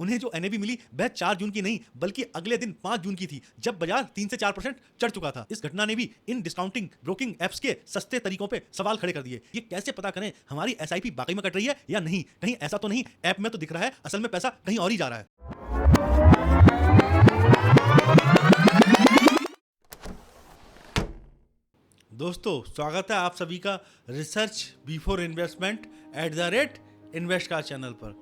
उन्हें जो एनएवी मिली वह 4 जून की नहीं बल्कि अगले दिन 5 जून की थी, जब बाजार 3 से 4% चढ़ चुका था। इस घटना ने भी इन डिस्काउंटिंग ब्रोकिंग एप्स के सस्ते तरीकों पे सवाल खड़े कर दिए। ये कैसे पता करें हमारी एसआईपी वाकई में कट रही है या नहीं? कहीं ऐसा तो नहीं ऐप में तो दिख रहा है, असल में पैसा कहीं और ही जा रहा है। दोस्तों, स्वागत है आप सभी का research before investment @InvestCar channel पर।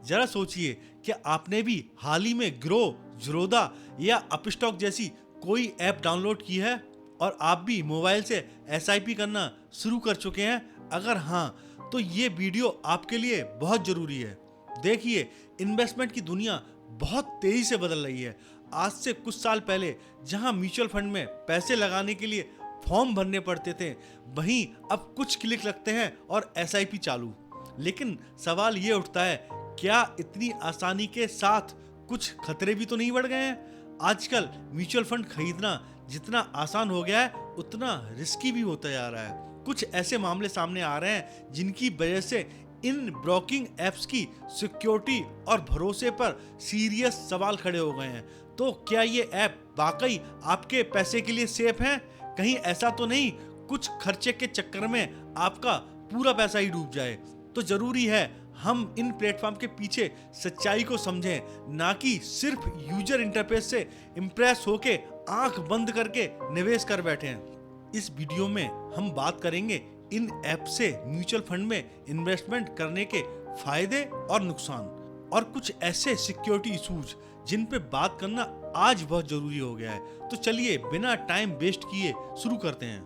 जरा सोचिए कि आपने भी हाल ही में ग्रो, ज़ीरोधा या अपस्टॉक जैसी कोई ऐप डाउनलोड की है और आप भी मोबाइल से एसआईपी करना शुरू कर चुके हैं? अगर हाँ, तो ये वीडियो आपके लिए बहुत ज़रूरी है। देखिए, इन्वेस्टमेंट की दुनिया बहुत तेज़ी से बदल रही है। आज से कुछ साल पहले जहां म्यूचुअल फंड में पैसे लगाने के लिए फॉर्म भरने पड़ते थे, वहीं अब कुछ क्लिक लगते हैं और एसआईपी चालू। लेकिन सवाल ये उठता है, क्या इतनी आसानी के साथ कुछ खतरे भी तो नहीं बढ़ गए हैं? आजकल म्यूचुअल फंड खरीदना जितना आसान हो गया है, उतना रिस्की भी होता जा रहा है। कुछ ऐसे मामले सामने आ रहे हैं जिनकी वजह से इन ब्रोकिंग एप्स की सिक्योरिटी और भरोसे पर सीरियस सवाल खड़े हो गए हैं। तो क्या ये ऐप वाकई आपके पैसे के लिए सेफ हैं? कहीं ऐसा तो नहीं कुछ खर्चे के चक्कर में आपका पूरा पैसा ही डूब जाए? तो जरूरी है हम इन प्लेटफॉर्म के पीछे सच्चाई को समझें, ना कि सिर्फ यूजर इंटरफेस से इंप्रेस होके आंख बंद करके निवेश कर बैठे हैं। इस वीडियो में हम बात करेंगे इन ऐप से म्यूचुअल फंड में इन्वेस्टमेंट करने के फायदे और नुकसान, और कुछ ऐसे सिक्योरिटी इशूज जिन पे बात करना आज बहुत जरूरी हो गया है। तो चलिए बिना टाइम वेस्ट किए शुरू करते हैं।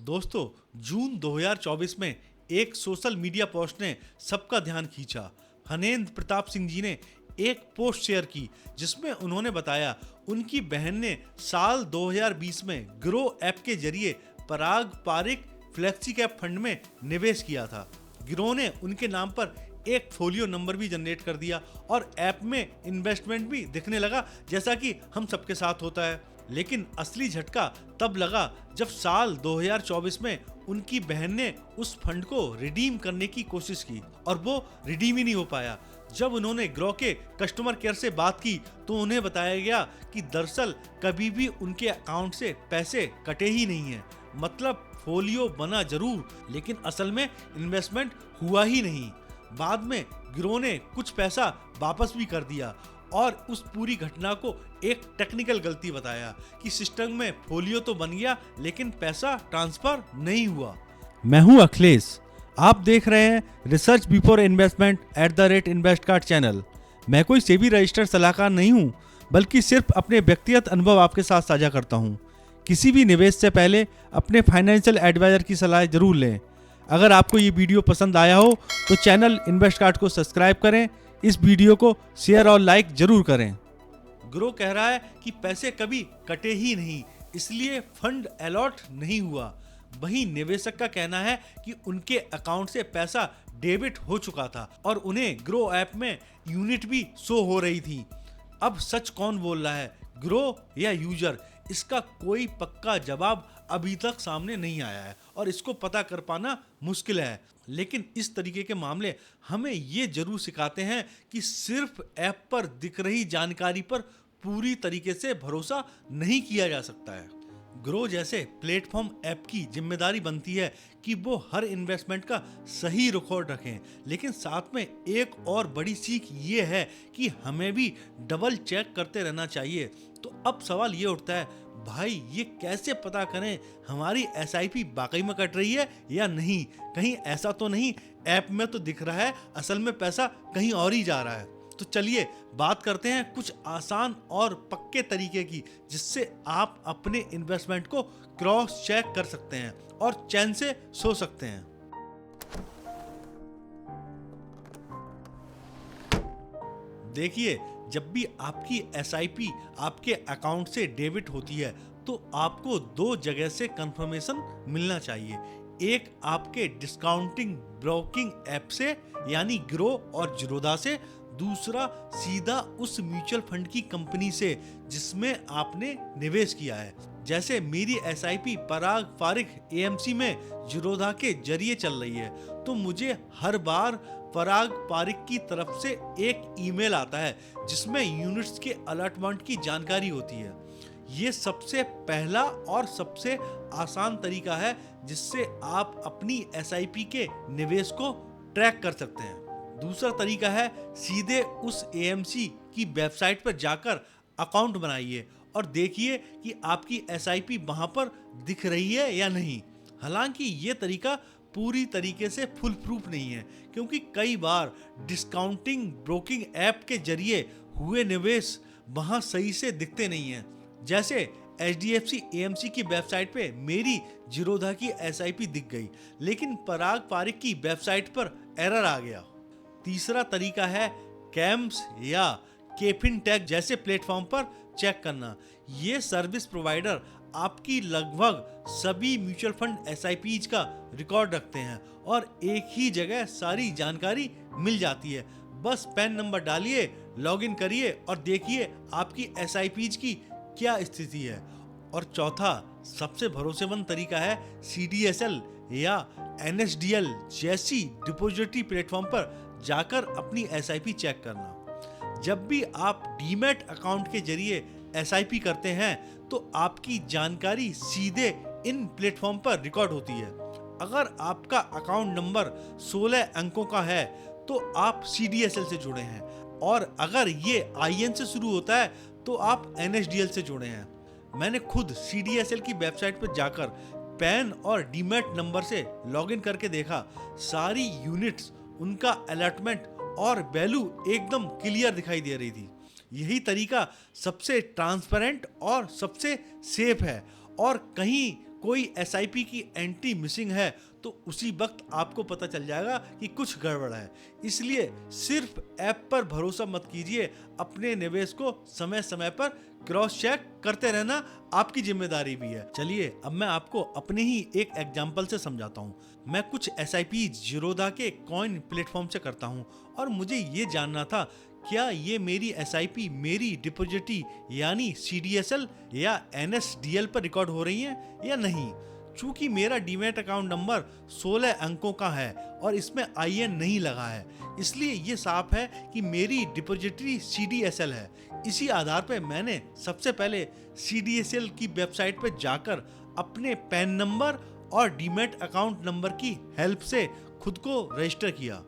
दोस्तों, जून 2024 में एक सोशल मीडिया पोस्ट ने सबका ध्यान खींचा। हनेंद्र प्रताप सिंह जी ने एक पोस्ट शेयर की जिसमें उन्होंने बताया उनकी बहन ने साल 2020 में ग्रो ऐप के जरिए पराग पारिक फ्लेक्सी कैप फंड में निवेश किया था। ग्रो ने उनके नाम पर एक फोलियो नंबर भी जनरेट कर दिया और ऐप में इन्वेस्टमेंट भी दिखने लगा, जैसा कि हम सबके साथ होता है। लेकिन असली झटका तब लगा जब साल 2024 में उनकी बहन ने उस फंड को रिडीम करने की कोशिश की और वो रिडीम ही नहीं हो पाया। जब उन्होंने ग्रो के कस्टमर केयर से बात की तो उन्हें बताया गया कि दरअसल कभी भी उनके अकाउंट से पैसे कटे ही नहीं है। मतलब फोलियो बना जरूर, लेकिन असल में इन्वेस्टमेंट हुआ ही नहीं। बाद में ग्रो ने कुछ पैसा वापस भी कर दिया और उस पूरी घटना को एक टेक्निकल गलती बताया कि सिस्टम में फोलियो तो बन गया लेकिन पैसा ट्रांसफर नहीं हुआ। मैं हूं अखिलेश, आप देख रहे हैं research before investment @InvestCar channel. मैं कोई सेबी रजिस्टर्ड सलाहकार नहीं हूं, बल्कि सिर्फ अपने व्यक्तिगत अनुभव आपके साथ साझा करता हूं। किसी भी निवेश से पहले अपने फाइनेंशियल एडवाइजर की सलाह जरूर लें। अगर आपको ये वीडियो पसंद आया हो तो चैनल इन्वेस्टकार्ड को सब्सक्राइब करें, इस वीडियो को शेयर और लाइक जरूर करें। ग्रो कह रहा है कि पैसे कभी कटे ही नहीं, इसलिए फंड अलॉट नहीं हुआ। वहीं निवेशक का कहना है कि उनके अकाउंट से पैसा डेबिट हो चुका था और उन्हें ग्रो ऐप में यूनिट भी शो हो रही थी। अब सच कौन बोल रहा है, ग्रो या यूजर? इसका कोई पक्का जवाब अभी तक सामने नहीं आया है और इसको पता कर पाना मुश्किल है। लेकिन इस तरीके के मामले हमें ये जरूर सिखाते हैं कि सिर्फ ऐप पर दिख रही जानकारी पर पूरी तरीके से भरोसा नहीं किया जा सकता है। ग्रो जैसे प्लेटफॉर्म ऐप की जिम्मेदारी बनती है कि वो हर इन्वेस्टमेंट का सही रिकॉर्ड रखें, लेकिन साथ में एक और बड़ी सीख ये है कि हमें भी डबल चेक करते रहना चाहिए। तो अब सवाल ये उठता है, भाई ये कैसे पता करें हमारी एसआईपी वाकई में कट रही है या नहीं? कहीं ऐसा तो नहीं ऐप में तो दिख रहा है, असल में पैसा कहीं और ही जा रहा है? तो चलिए बात करते हैं कुछ आसान और पक्के तरीके की, जिससे आप अपने इन्वेस्टमेंट को क्रॉस चेक कर सकते हैं और चैन से सो सकते हैं। देखिए, जब भी आपकी एसआईपी आपके अकाउंट से डेबिट होती है तो आपको दो जगह से कंफर्मेशन मिलना चाहिए। एक आपके डिस्काउंटिंग ब्रोकिंग ऐप से यानी ग्रो और ज़ीरोधा से, दूसरा सीधा उस म्यूचुअल फंड की कंपनी से जिसमें आपने निवेश किया है। जैसे मेरी SIP पराग पारिक AMC में जीरोधा के जरिए चल रही है, तो मुझे हर बार पराग पारिक की तरफ से एक ईमेल आता है जिसमें यूनिट्स के अलॉटमेंट की जानकारी होती है। ये सबसे पहला और सबसे आसान तरीका है जिससे आप अपनी SIP के निवेश को ट्रैक कर सकते हैं। दूसरा तरीका है सीधे उस AMC की वेबसाइट पर जाकर अकाउंट बनाइए और देखिए कि आपकी SIP वहां पर दिख रही है या नहीं। हालांकि ये तरीका पूरी तरीके से फुल प्रूफ नहीं है, क्योंकि कई बार डिस्काउंटिंग ब्रोकिंग ऐप के जरिए हुए निवेश वहां सही से दिखते नहीं हैं। जैसे HDFC AMC की वेबसाइट पे मेरी जीरोधा की SIP दिख गई, लेकिन पराग पारिक की वेबसाइट पर एरर आ गया। तीसरा तरीका है कैम्स या केफिनटेक जैसे प्लेटफॉर्म पर चेक करना। ये सर्विस प्रोवाइडर आपकी लगभग सभी म्यूचुअल फंड SIPs का रिकॉर्ड रखते हैं और एक ही जगह सारी जानकारी मिल जाती है। बस पैन नंबर डालिए, लॉगिन करिए और देखिए आपकी SIPs की क्या स्थिति है। और चौथा सबसे भरोसेमंद तरीका है CDSL या NSDL जैसी डिपॉजिटरी प्लेटफॉर्म पर जाकर अपनी SIP चेक करना। जब भी आप डीमैट अकाउंट के जरिए SIP करते हैं तो आपकी जानकारी सीधे इन प्लेटफॉर्म पर रिकॉर्ड होती है। अगर आपका अकाउंट नंबर 16 अंकों का है तो आप CDSL से जुड़े हैं, और अगर ये IN से शुरू होता है तो आप NSDL से जुड़े हैं। मैंने खुद CDSL की वेबसाइट पर जाकर पैन और डीमैट नंबर से लॉगिन करके देखा। सारी यूनिट्स, उनका अलॉटमेंट और वैल्यू एकदम क्लियर दिखाई दे रही थी। यही तरीका सबसे ट्रांसपेरेंट और सबसे सेफ है, और कहीं कोई SIP की एंट्री मिसिंग है तो उसी वक्त आपको पता चल जाएगा कि कुछ गड़बड़ है। इसलिए सिर्फ ऐप पर भरोसा मत कीजिए, अपने निवेश को समय समय पर क्रॉस चेक करते रहना आपकी जिम्मेदारी भी है। चलिए अब मैं आपको अपने ही एक एग्जांपल से समझाता हूँ। मैं कुछ SIP जीरोधा के कॉइन प्लेटफॉर्म से करता हूँ और मुझे ये जानना था क्या ये मेरी SIP मेरी डिपॉजिटरी यानी CDSL या NSDL पर रिकॉर्ड हो रही है या नहीं। चूंकि मेरा डीमैट अकाउंट नंबर 16 अंकों का है और इसमें IN नहीं लगा है, इसलिए ये साफ है कि मेरी डिपॉजिटरी CDSL है। इसी आधार पर मैंने सबसे पहले CDSL की वेबसाइट पर जाकर अपने पैन नंबर और डीमैट अकाउंट नंबर की हेल्प से खुद को रजिस्टर किया।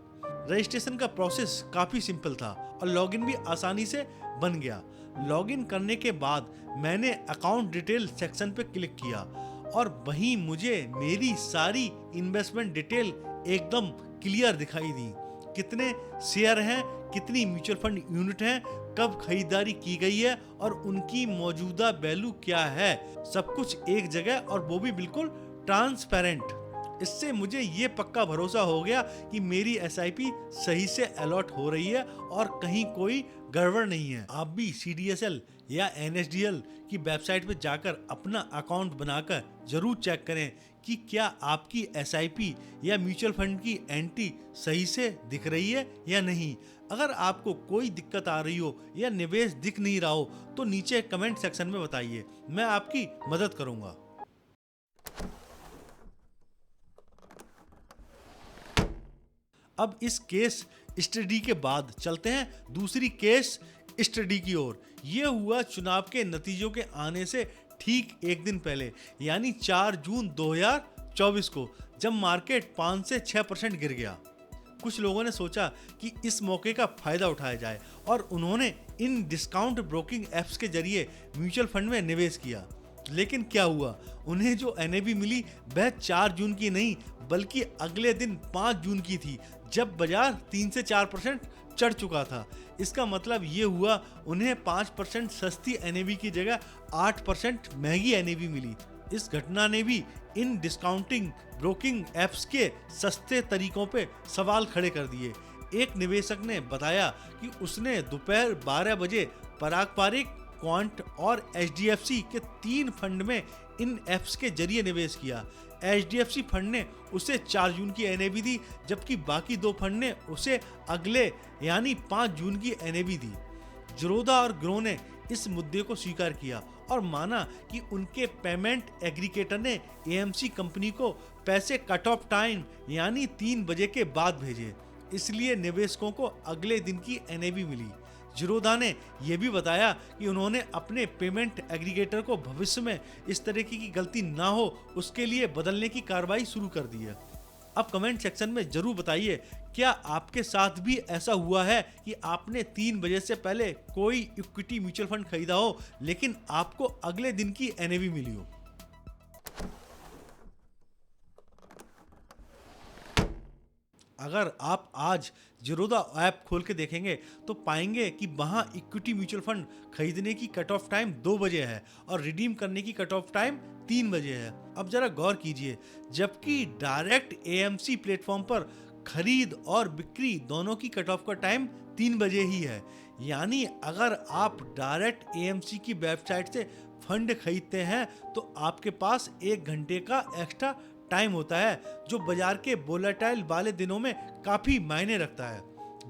रजिस्ट्रेशन का प्रोसेस काफ़ी सिंपल था और लॉगिन भी आसानी से बन गया। लॉगिन करने के बाद मैंने अकाउंट डिटेल सेक्शन पर क्लिक किया और वहीं मुझे मेरी सारी इन्वेस्टमेंट डिटेल एकदम क्लियर दिखाई दी। कितने शेयर हैं, कितनी म्यूचुअल फंड यूनिट हैं, कब खरीदारी की गई है और उनकी मौजूदा वैल्यू क्या है, सब कुछ एक जगह और वो भी बिल्कुल ट्रांसपेरेंट। इससे मुझे ये पक्का भरोसा हो गया कि मेरी SIP सही से अलॉट हो रही है और कहीं कोई गड़बड़ नहीं है। आप भी CDSL या NSDL की वेबसाइट पर जाकर अपना अकाउंट बनाकर जरूर चेक करें कि क्या आपकी SIP या म्यूचुअल फंड की एंट्री सही से दिख रही है या नहीं। अगर आपको कोई दिक्कत आ रही हो या निवेश दिख नहीं रहा हो तो नीचे कमेंट सेक्शन में बताइए, मैं आपकी मदद करूंगा। अब इस केस स्टडी के बाद चलते हैं दूसरी केस स्टडी की ओर। ये हुआ चुनाव के नतीजों के आने से ठीक एक दिन पहले, यानी 4 जून 2024 को, जब मार्केट 5 से 6% गिर गया। कुछ लोगों ने सोचा कि इस मौके का फायदा उठाया जाए और उन्होंने इन डिस्काउंट ब्रोकिंग एप्स के जरिए म्यूचुअल फंड में निवेश किया। लेकिन क्या हुआ, उन्हें जो NAV मिली वह 4 जून की नहीं बल्कि अगले दिन 5 जून की थी, जब बाजार 3 से 4% चढ़ चुका था। इसका मतलब ये हुआ उन्हें 5% सस्ती NAV की जगह 8% महंगी NAV मिली। इस घटना ने भी इन डिस्काउंटिंग ब्रोकिंग एप्स के सस्ते तरीकों पे सवाल खड़े कर दिए। एक निवेशक ने बताया कि उसने दोपहर 12 बजे पराग पारिक, क्वांट और HDFC के 3 फंड में इन एप्स के जरिए निवेश किया। HDFC फंड ने उसे 4 जून की NAV दी, जबकि बाकी 2 फंड ने उसे अगले यानी 5 जून की NAV दी। ज़ीरोधा और ग्रो ने इस मुद्दे को स्वीकार किया और माना कि उनके पेमेंट एग्रीगेटर ने AMC कंपनी को पैसे कट ऑफ टाइम यानी 3 बजे के बाद भेजे, इसलिए निवेशकों को अगले दिन की NAV मिली। ज़ीरोधा ने यह भी बताया कि उन्होंने अपने पेमेंट एग्रीगेटर को भविष्य में इस तरह की गलती ना हो उसके लिए बदलने की कार्रवाई शुरू कर दी है। अब कमेंट सेक्शन में जरूर बताइए, क्या आपके साथ भी ऐसा हुआ है कि आपने 3 बजे से पहले कोई इक्विटी म्यूचुअल फंड खरीदा हो लेकिन आपको अगले दिन की NAV मिली हो। अगर आप आज ज़ीरोधा ऐप खोल के देखेंगे तो पाएंगे कि वहां इक्विटी म्यूचुअल फंड खरीदने की कट ऑफ टाइम 2 बजे है और रिडीम करने की कट ऑफ टाइम 3 बजे है। अब जरा गौर कीजिए, जबकि डायरेक्ट AMC प्लेटफॉर्म पर खरीद और बिक्री दोनों की कट ऑफ का टाइम 3 बजे ही है। यानी अगर आप डायरेक्ट AMC की वेबसाइट से फंड खरीदते हैं तो आपके पास 1 घंटे का एक्स्ट्रा टाइम होता है, जो बाजार के वोलेटाइल वाले दिनों में काफी मायने रखता है।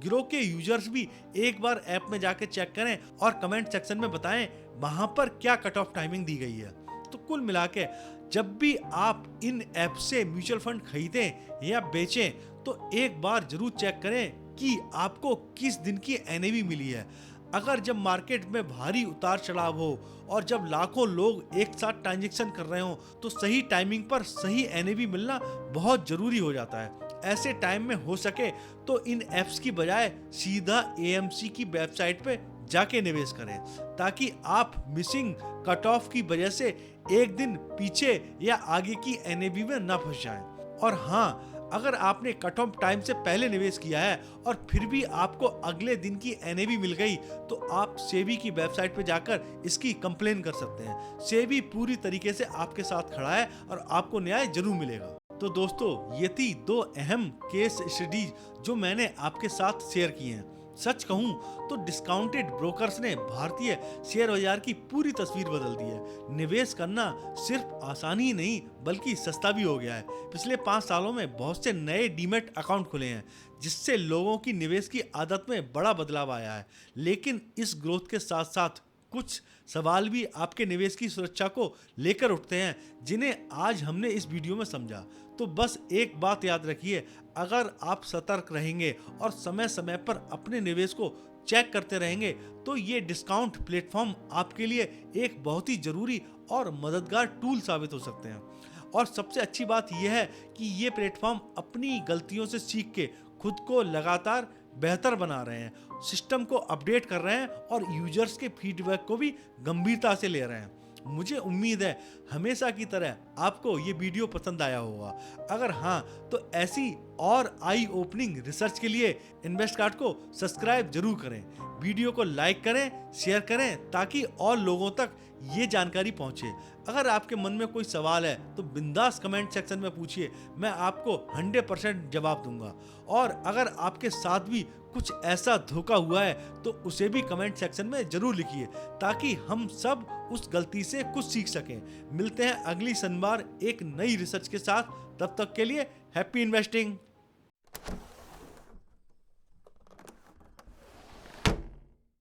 ग्रो के यूजर्स भी एक बार ऐप में जाके चेक करें और कमेंट सेक्शन में बताएं वहां पर क्या कट ऑफ टाइमिंग दी गई है। तो कुल मिला के जब भी आप इन ऐप से म्यूचुअल फंड खरीदें या बेचें तो एक बार जरूर चेक करें कि आपको किस दिन की NAV मिली है। अगर जब मार्केट में भारी उतार चढ़ाव हो और जब लाखों लोग एक साथ ट्रांजैक्शन कर रहे हो तो सही टाइमिंग पर सही NAV मिलना बहुत जरूरी हो जाता है। ऐसे टाइम में हो सके तो इन एप्स की बजाय सीधा AMC की वेबसाइट पे जाके निवेश करें, ताकि आप मिसिंग कट ऑफ की वजह से एक दिन पीछे या आगे की NAV में ना फंस जाएं। और हाँ, अगर आपने कट ऑफ टाइम से पहले निवेश किया है और फिर भी आपको अगले दिन की NAV मिल गई तो आप सेबी की वेबसाइट पर जाकर इसकी कंप्लेन कर सकते हैं। सेबी पूरी तरीके से आपके साथ खड़ा है और आपको न्याय जरूर मिलेगा। तो दोस्तों, ये थी 2 अहम केस स्टडीज जो मैंने आपके साथ शेयर किए हैं। सच कहूं तो डिस्काउंटेड ब्रोकर्स ने भारतीय शेयर बाजार की पूरी तस्वीर बदल दी है। निवेश करना सिर्फ आसान ही नहीं बल्कि सस्ता भी हो गया है। पिछले 5 सालों में बहुत से नए डीमैट अकाउंट खुले हैं, जिससे लोगों की निवेश की आदत में बड़ा बदलाव आया है। लेकिन इस ग्रोथ के साथ साथ कुछ सवाल भी आपके निवेश की सुरक्षा को लेकर उठते हैं, जिन्हें आज हमने इस वीडियो में समझा। तो बस एक बात याद रखिए, अगर आप सतर्क रहेंगे और समय समय पर अपने निवेश को चेक करते रहेंगे तो ये डिस्काउंट प्लेटफॉर्म आपके लिए एक बहुत ही जरूरी और मददगार टूल साबित हो सकते हैं। और सबसे अच्छी बात यह है कि ये प्लेटफॉर्म अपनी गलतियों से सीख के खुद को लगातार बेहतर बना रहे हैं, सिस्टम को अपडेट कर रहे हैं और यूजर्स के फीडबैक को भी गंभीरता से ले रहे हैं। मुझे उम्मीद है हमेशा की तरह आपको ये वीडियो पसंद आया होगा। अगर हाँ तो ऐसी और आई ओपनिंग रिसर्च के लिए इन्वेस्ट कार्ड को सब्सक्राइब जरूर करें, वीडियो को लाइक करें, शेयर करें ताकि और लोगों तक ये जानकारी पहुंचे। अगर आपके मन में कोई सवाल है तो बिंदास कमेंट सेक्शन में पूछिए, मैं आपको 100% जवाब दूंगा। और अगर आपके साथ भी कुछ ऐसा धोखा हुआ है तो उसे भी कमेंट सेक्शन में जरूर लिखिए, ताकि हम सब उस गलती से कुछ सीख सकें। मिलते हैं अगली शनिवार एक नई रिसर्च के साथ, तब तक के लिए हैप्पी इन्वेस्टिंग।